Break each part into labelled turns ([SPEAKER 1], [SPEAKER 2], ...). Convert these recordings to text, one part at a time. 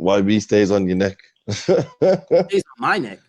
[SPEAKER 1] YB stays on your neck.
[SPEAKER 2] It's on my neck.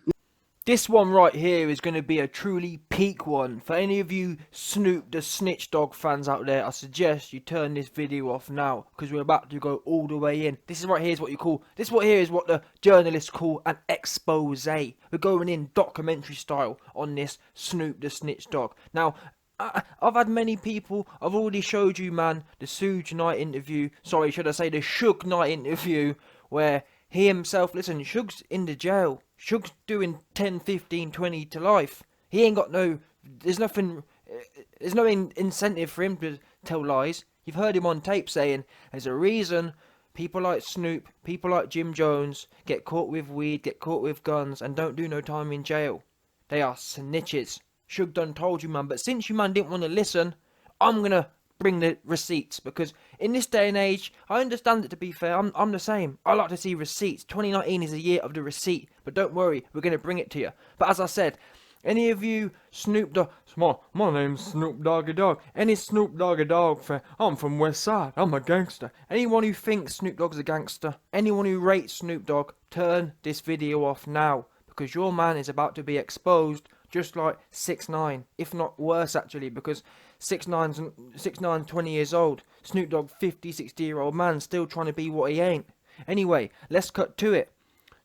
[SPEAKER 3] This one right here is going to be a truly peak one. For any of you Snoop the Snitch Dog fans out there, I suggest you turn this video off now, because we're about to go all the way in. This is right here is what you call, this what here is what the journalists call an expose. We're going in documentary style on this Snoop the Snitch Dog. Now, I've had many people, I've already showed you, man, the Suge night interview, sorry, should I say the Suge night interview, where he himself, listen, Suge's in the jail. Suge's doing 10, 15, 20 to life. He ain't got no, there's no incentive for him to tell lies. You've heard him on tape saying, there's a reason people like Snoop, people like Jim Jones get caught with weed, get caught with guns, and don't do no time in jail. They are snitches. Suge done told you, man, but since you, man, didn't want to listen, I'm gonna bring the receipts, because in this day and age, I understand it, to be fair, I'm the same. I like to see receipts. 2019 is a year of the receipt, but don't worry, we're going to bring it to you. But as I said, any of you Snoop Dogg, my name's Snoop Doggy Dogg, any Snoop Doggy Dogg fan, I'm from West Side, I'm a gangster. Anyone who thinks Snoop Dogg's a gangster, anyone who rates Snoop Dogg, turn this video off now, because your man is about to be exposed, just like 6ix9ine, if not worse actually, because 6ix9ine's 20 years old. Snoop Dogg, 50, 60-year-old man, still trying to be what he ain't. Anyway, let's cut to it.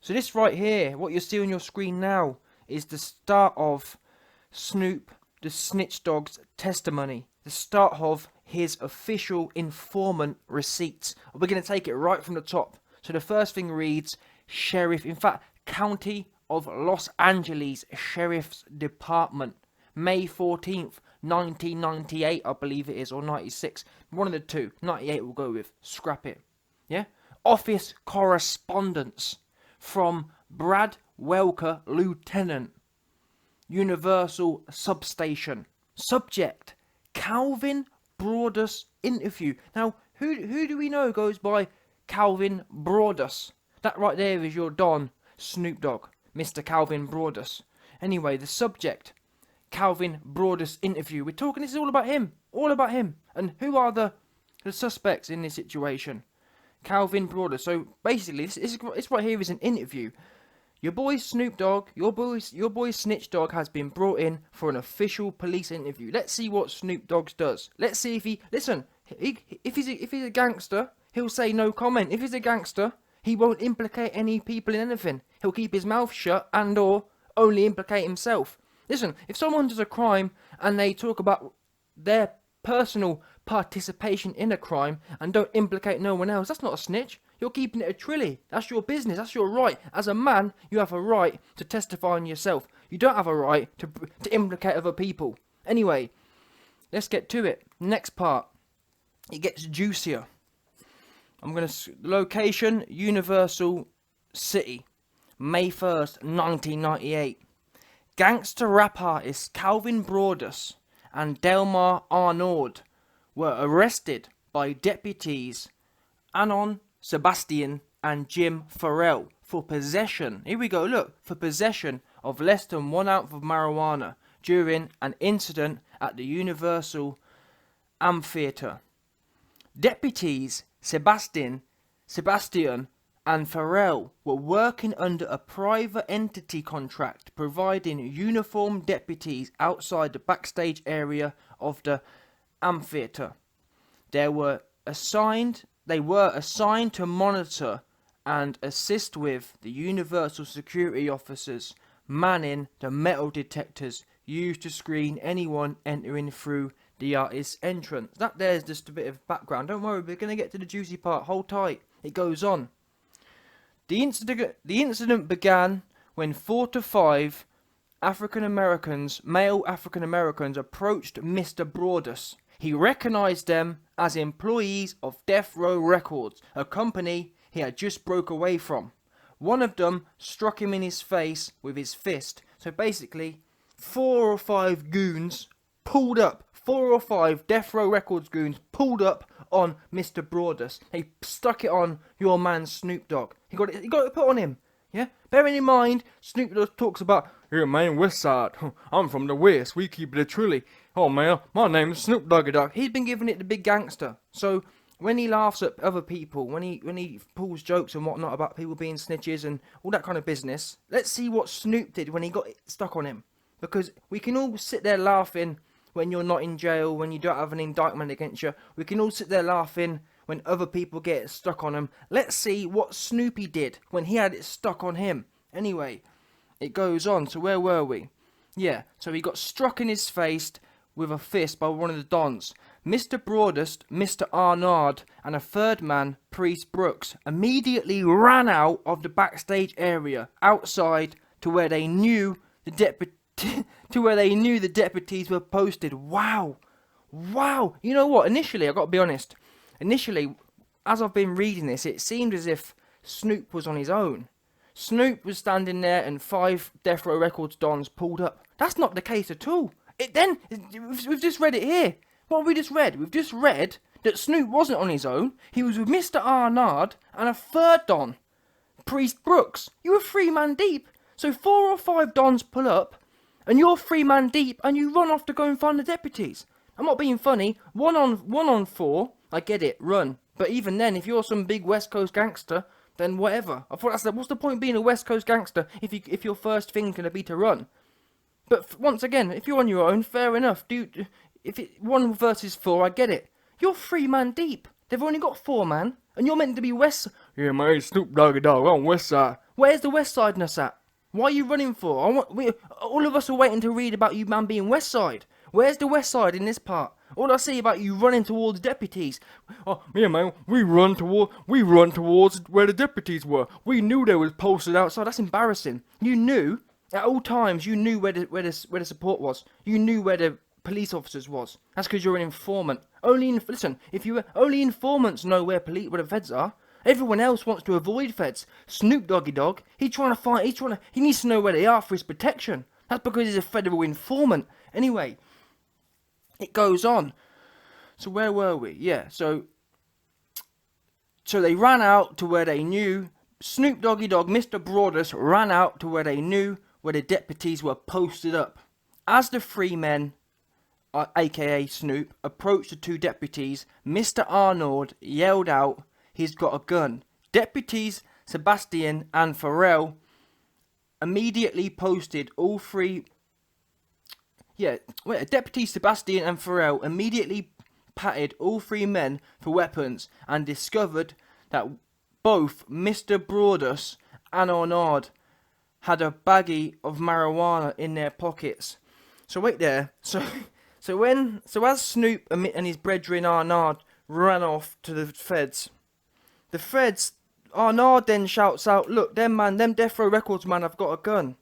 [SPEAKER 3] So this right here, what you see on your screen now, is the start of Snoop the Snitch Dogg's testimony. The start of his official informant receipts. We're going to take it right from the top. So the first thing reads, Sheriff, in fact, County of Los Angeles Sheriff's Department, May 14th, 1998, I believe it is, or 96. One of the two. 98 we'll go with. Scrap it. Yeah? Office correspondence from Brad Welker, Lieutenant. Universal Substation. Subject, Calvin Broadus interview. Now, who do we know goes by Calvin Broadus? That right there is your Don, Snoop Dogg, Mr. Calvin Broadus. Anyway, the subject, Calvin Broadus interview. We're talking, this is all about him. All about him. And who are the suspects in this situation? Calvin Broadus. So basically, this right here is an interview. Your boy Snoop Dogg, your boy Snitch Dogg has been brought in for an official police interview. Let's see what Snoop Dogg does. Let's see if he, listen, if he's a gangster, he'll say no comment. If he's a gangster, he won't implicate any people in anything. He'll keep his mouth shut and or only implicate himself. Listen, if someone does a crime and they talk about their personal participation in a crime and don't implicate no one else, that's not a snitch. You're keeping it a trilly. That's your business. That's your right. As a man, you have a right to testify on yourself. You don't have a right to implicate other people. Anyway, let's get to it. Next part. It gets juicier. I'm going to... Location, Universal City. May 1st, 1998. Gangster rap artists Calvin Broadus and Delmar Arnaud were arrested by deputies Anon Sebastian and Jim Farrell for possession, here we go, look, for possession of less than 1 ounce of marijuana during an incident at the Universal Amphitheater. Deputies Sebastian and Farrell were working under a private entity contract providing uniformed deputies outside the backstage area of the amphitheater. They were assigned to monitor and assist with the Universal security officers manning the metal detectors used to screen anyone entering through the artist's entrance. That there's just a bit of background. Don't worry, we're going to get to the juicy part. Hold tight. It goes on. The incident began when 4 to 5 male African Americans approached Mr. Broadus. He recognized them as employees of Death Row Records, a company he had just broke away from. One of them struck him in his face with his fist. So basically, 4 or 5 goons pulled up. 4 or 5 Death Row Records goons pulled up on Mr. Broadus. They stuck it on your man Snoop Dogg. He got it put on him. Yeah? Bearing in mind, Snoop Dogg talks about, "Yeah, man, West Side. I'm from the West. We keep it a truly. Oh, man, my name is Snoop Doggy Dogg." He's been giving it the big gangster. So, when he laughs at other people, when he pulls jokes and whatnot about people being snitches and all that kind of business, let's see what Snoop did when he got stuck on him. Because we can all sit there laughing when you're not in jail, when you don't have an indictment against you. We can all sit there laughing when other people get stuck on them. Let's see what Snoopy did when he had it stuck on him. Anyway, it goes on. So where were we? Yeah, so he got struck in his face with a fist by one of the dons. Mr. Broadest, Mr. Arnard, and a third man, Priest Brooks, immediately ran out of the backstage area, outside to where they knew the deputies were posted. Wow. You know what? Initially, I got to be honest. Initially, as I've been reading this, it seemed as if Snoop was on his own. Snoop was standing there and 5 Death Row Records dons pulled up. That's not the case at all. We've just read it here. What have we just read? We've just read that Snoop wasn't on his own. He was with Mr. Arnard and a third don, Priest Brooks. You were 3-man deep. So 4 or 5 dons pull up, and you're 3-man deep, and you run off to go and find the deputies. I'm not being funny. One on 4. I get it. Run. But even then, if you're some big West Coast gangster, then whatever. I thought what's the point of being a West Coast gangster if your first thing's gonna be to run? But once again, if you're on your own, fair enough. Dude, if it 1 versus 4, I get it. You're 3-man deep. They've only got 4 man, and you're meant to be West. Yeah, mate, Snoop Doggy Dogg on West Side. Where's the West Sideness at? Why are you running for? All of us are waiting to read about you, man, being West Side. Where's the West Side in this part? All I see about you running towards deputies. Oh, yeah, man, we run towards where the deputies were. We knew they was posted outside. That's embarrassing. You knew at all times. You knew where the support was. You knew where the police officers was. That's because you're an informant. Only informants know where the feds are. Everyone else wants to avoid feds. Snoop Doggy Dogg, he needs to know where they are for his protection. That's because he's a federal informant. Anyway, it goes on. So where were we? Yeah, so they ran out to where they knew. Snoop Doggy Dogg, Mr. Broadus, ran out to where they knew where the deputies were posted up. As the 3 men, aka Snoop, approached the 2 deputies, Mr. Arnold yelled out, "He's got a gun." Deputies Sebastian and Pharrell immediately posted all 3. Deputy Sebastian and Pharrell immediately patted all 3 men for weapons and discovered that both Mr. Broadus and Arnard had a baggie of marijuana in their pockets. So wait there. So as Snoop and his brethren Arnard ran off to the feds, Arnard then shouts out, "Look, them Death Row Records man have got a gun,"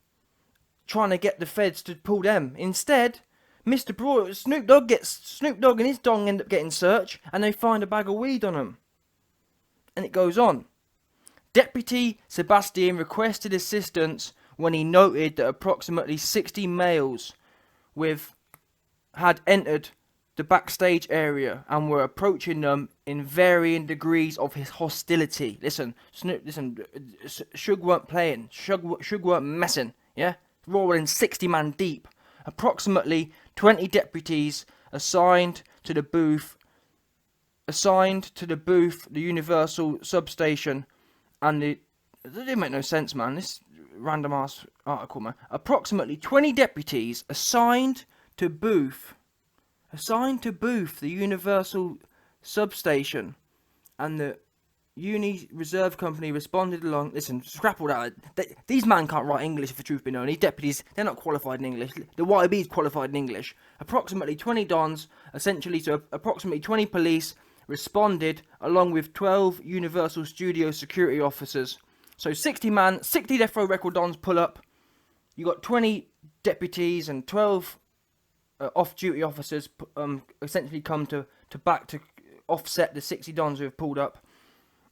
[SPEAKER 3] trying to get the feds to pull them. Instead, Snoop Dogg and his dong end up getting searched, and they find a bag of weed on them. And it goes on. Deputy Sebastian requested assistance when he noted that approximately 60 males had entered the backstage area and were approaching them in varying degrees of his hostility. Listen, Suge weren't playing. Suge weren't messing. Yeah, rolling 60-man deep. Approximately 20 deputies assigned to the booth, the Universal substation, and it didn't make no sense, man. This random ass article, man. Approximately 20 deputies assigned to booth, the Universal substation, and the Uni Reserve Company responded along. Listen, scrap all that. These men can't write English, if the truth be known. These deputies, they're not qualified in English. The YB's qualified in English. Approximately 20 dons, essentially, so approximately 20 police responded, along with 12 Universal Studio security officers. So 60 Death Row Record dons pull up. You got 20 deputies and 12 off-duty officers essentially come to offset the 60 dons who have pulled up,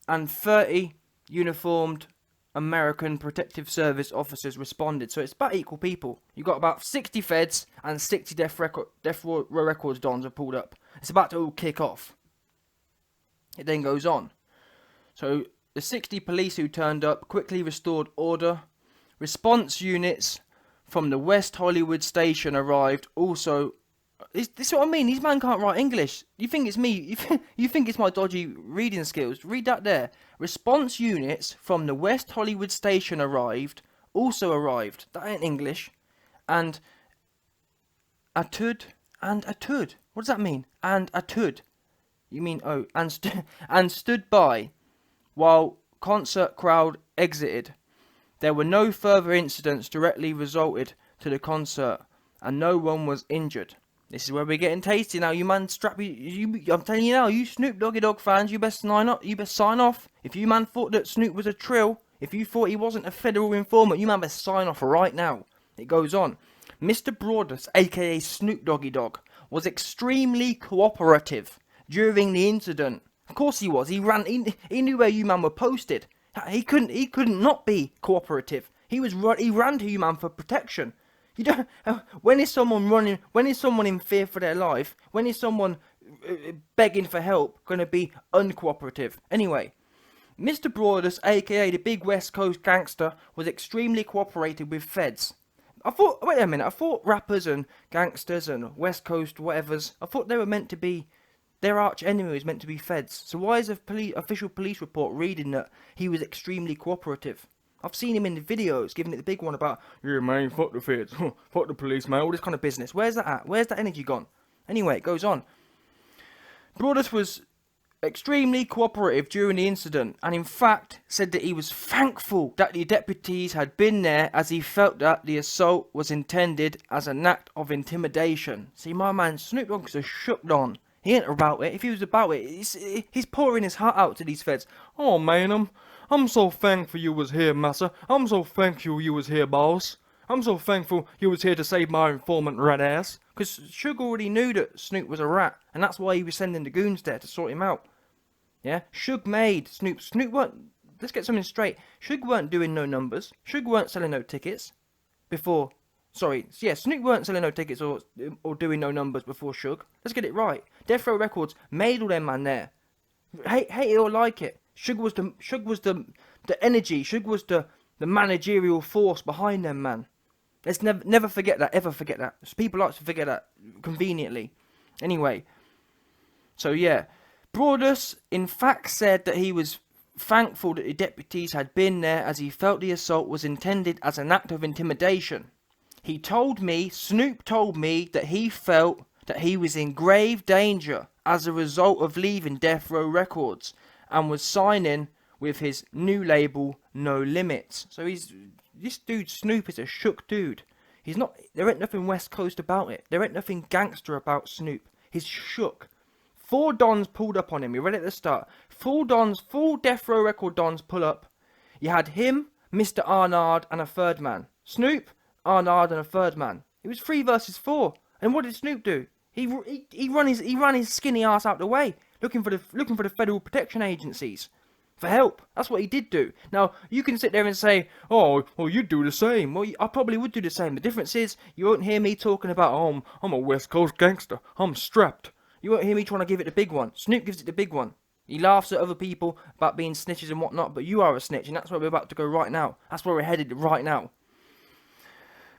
[SPEAKER 3] and 30 uniformed American Protective Service officers responded. So it's about equal people. You got about 60 feds and 60 Death Row Records dons have pulled up. It's about to all kick off. It then goes on. So the 60 police who turned up quickly restored order. Response units from the West Hollywood station arrived, also This is what I mean. These man can't write English. You think it's me? You think it's my dodgy reading skills? Read that there. Response units from the West Hollywood station also arrived. That ain't English. And a tud. What does that mean? And a tud. You mean and stood by while concert crowd exited. There were no further incidents directly resulted to the concert, and no one was injured. This is where we're getting tasty now. You man, I'm telling you now, you Snoop Doggy Dogg fans, you best sign up. You best sign off. If you man thought that Snoop was a trill, if you thought he wasn't a federal informant, you man best sign off right now. It goes on. Mr. Broadus, aka Snoop Doggy Dogg, was extremely cooperative during the incident. Of course he was. He knew where you man were posted. He couldn't not be cooperative. He ran to you man for protection. You don't. When is someone running? When is someone in fear for their life? When is someone begging for help going to be uncooperative? Anyway, Mr. Broadus, aka the big West Coast gangster, was extremely cooperative with feds. Wait a minute. I thought rappers and gangsters and West Coast whatevers, I thought they were meant to be. Their arch enemy was meant to be feds. So why is official police report reading that he was extremely cooperative? I've seen him in the videos giving it the big one about, yeah man, fuck the feds, fuck the police man, all this kind of business. Where's that at? Where's that energy gone? Anyway, it goes on. Broadus was extremely cooperative during the incident, and in fact said that he was thankful that the deputies had been there, as he felt that the assault was intended as an act of intimidation. See, my man Snoop Dogg's a shook on. He ain't about it. If he was about it, he's pouring his heart out to these feds. Oh man, I'm so thankful you was here, massa. I'm so thankful you was here, boss. I'm so thankful you was here to save my informant rat ass. Because Suge already knew that Snoop was a rat, and that's why he was sending the goons there to sort him out. Yeah? Suge made Snoop weren't... Let's get something straight. Suge weren't doing no numbers. Suge weren't selling no tickets before... Sorry, yeah, Snoop weren't selling no tickets or doing no numbers before Suge. Let's get it right. Death Row Records made all them man there. Hate it or like it. Suge was the energy. Suge was the managerial force behind them, man. Let's never forget that. Ever forget that. People like to forget that conveniently. Anyway, so yeah, Broadus in fact said that he was thankful that the deputies had been there, as he felt the assault was intended as an act of intimidation. He told me, Snoop told me, that he felt that he was in grave danger as a result of leaving Death Row Records and was signing with his new label, No Limits. So this dude Snoop is a shook dude. He's not. There ain't nothing West Coast about it. There ain't nothing gangster about Snoop. He's shook. 4 dons pulled up on him. You read it at the start. 4 Death Row Record dons pull up. You had him, Mr. Arnard, and a third man. Snoop, Arnard, and a third man. It was 3 versus 4. And what did Snoop do? He ran his skinny ass out the way, looking for the federal protection agencies for help. That's what he did do. Now you can sit there and say, "Oh, well, you'd do the same." Well, I probably would do the same. The difference is you won't hear me talking about, "Oh, I'm a West Coast gangster. I'm strapped." You won't hear me trying to give it the big one. Snoop gives it the big one. He laughs at other people about being snitches and whatnot, but you are a snitch, and that's where we're about to go right now. That's where we're headed right now.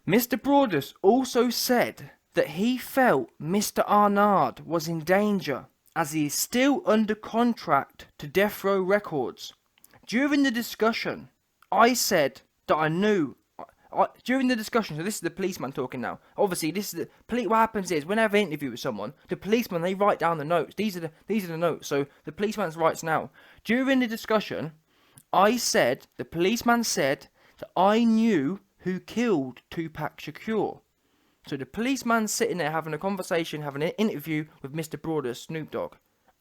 [SPEAKER 3] Mr. Broadus also said that he felt Mr. Arnard was in danger, as he is still under contract to Death Row Records. During the discussion, I said that I knew. During the discussion, so this is the policeman talking now. Obviously, this is what happens is whenever I interview with someone, the policeman, they write down the notes. These are the notes. So the policeman writes now. During the discussion, the policeman said that I knew who killed Tupac Shakur. So the policeman's sitting there having a conversation, having an interview with Mr. Broadus, Snoop Dogg.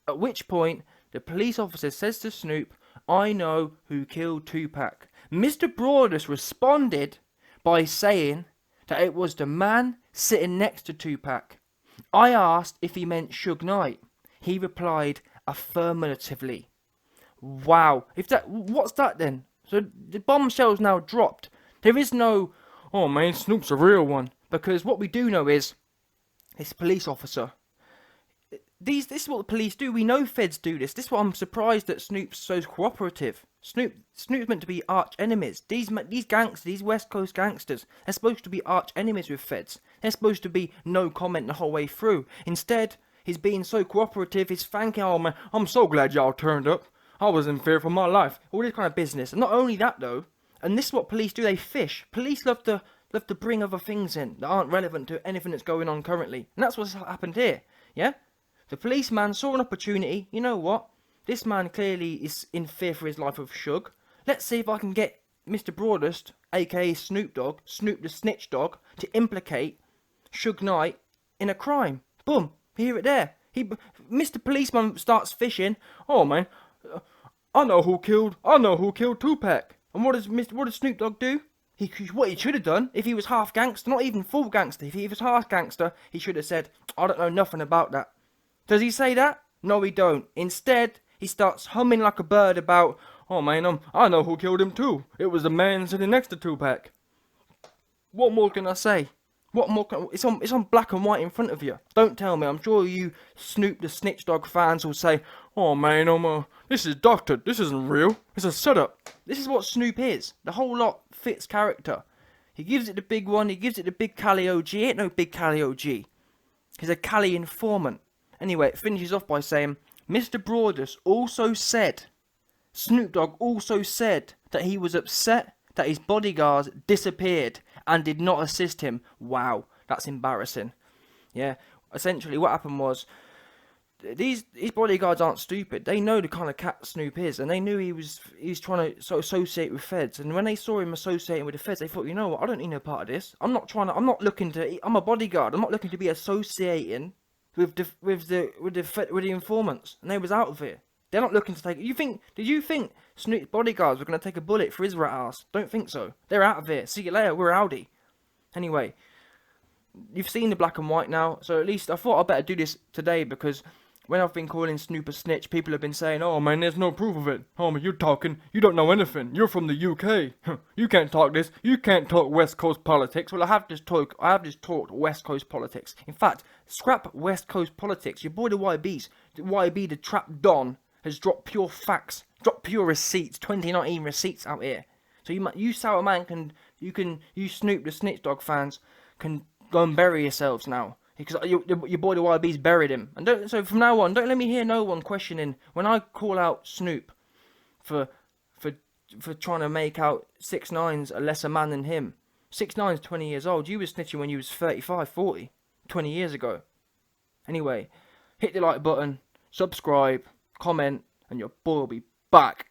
[SPEAKER 3] At which point, the police officer says to Snoop, "I know who killed Tupac." Mr. Broadus responded by saying that it was the man sitting next to Tupac. I asked if he meant Suge Knight. He replied affirmatively. Wow. What's that then? So the bombshell's now dropped. There is no, "Oh man, Snoop's a real one." Because what we do know is, this police officer, this is what the police do. We know feds do this. This is what I'm surprised that Snoop's so cooperative. Snoop's meant to be arch enemies. These gangsters, these West Coast gangsters, they're supposed to be arch enemies with feds. They're supposed to be no comment the whole way through. Instead, he's being so cooperative. He's thanking, oh man, I'm so glad y'all turned up. I was in fear for my life. All this kind of business. And not only that though, and this is what police do. They fish. Police love to bring other things in that aren't relevant to anything that's going on currently. And that's what's happened here. Yeah. The policeman saw an opportunity. You know what? This man clearly is in fear for his life of Suge. Let's see if I can get Mr. Broadest, aka Snoop Dogg, Snoop the Snitch Dog, to implicate Suge Knight in a crime. Boom. Hear it there. Mr. Policeman starts fishing. Oh man, I know who killed Tupac. And what does Snoop Dogg do? What he should have done, if he was half gangster, not even full gangster, if he was half gangster, he should have said, I don't know nothing about that. Does he say that? No, he don't. Instead, he starts humming like a bird about, oh man, I know who killed him too. It was the man sitting next to Tupac. What more can I say? What more it's on black and white in front of you. Don't tell me. I'm sure you Snoop the Snitch Dog fans will say, oh man, this is doctored. This isn't real. It's a setup. This is what Snoop is. The whole lot fits character. He gives it the big one. He gives it the big Cali OG. He ain't no big Cali OG. He's a Cali informant. Anyway, it finishes off by saying, Mr. Broadus also said, Snoop Dogg also said that he was upset that his bodyguards disappeared and did not assist him. Wow, that's embarrassing. Yeah, essentially what happened was, these bodyguards aren't stupid. They know the kind of cat Snoop is, and they knew he was trying to associate with feds. And when they saw him associating with the feds, they thought, you know what, I don't need no part of this. I'm not looking to. I'm a bodyguard. I'm not looking to be associating with the informants. And they was out of it. They're not looking to take. Did you think Snoop's bodyguards were going to take a bullet for his rat ass? Don't think so. They're out of here. See you later. We're Audi. Anyway, you've seen the black and white now, so at least I thought I'd better do this today because when I've been calling Snoop a snitch, people have been saying, oh man, there's no proof of it. Oh man, you're talking, you don't know anything. You're from the UK. You can't talk this. You can't talk West Coast politics. Well, I have just talked West Coast politics. In fact, scrap West Coast politics. Your boy the YB, the trap Don, has dropped pure facts, dropped pure receipts, 2019 receipts out here. So you sour man you Snoop the Snitch Dog fans can go and bury yourselves now. Because your boy the YB's buried him. And so from now on, don't let me hear no one questioning when I call out Snoop for trying to make out 6IX9INE's a lesser man than him. 6IX9INE's 20 years old. You was snitching when you was 35, 40, 20 years ago. Anyway, hit the like button, subscribe, comment, and your boy will be back.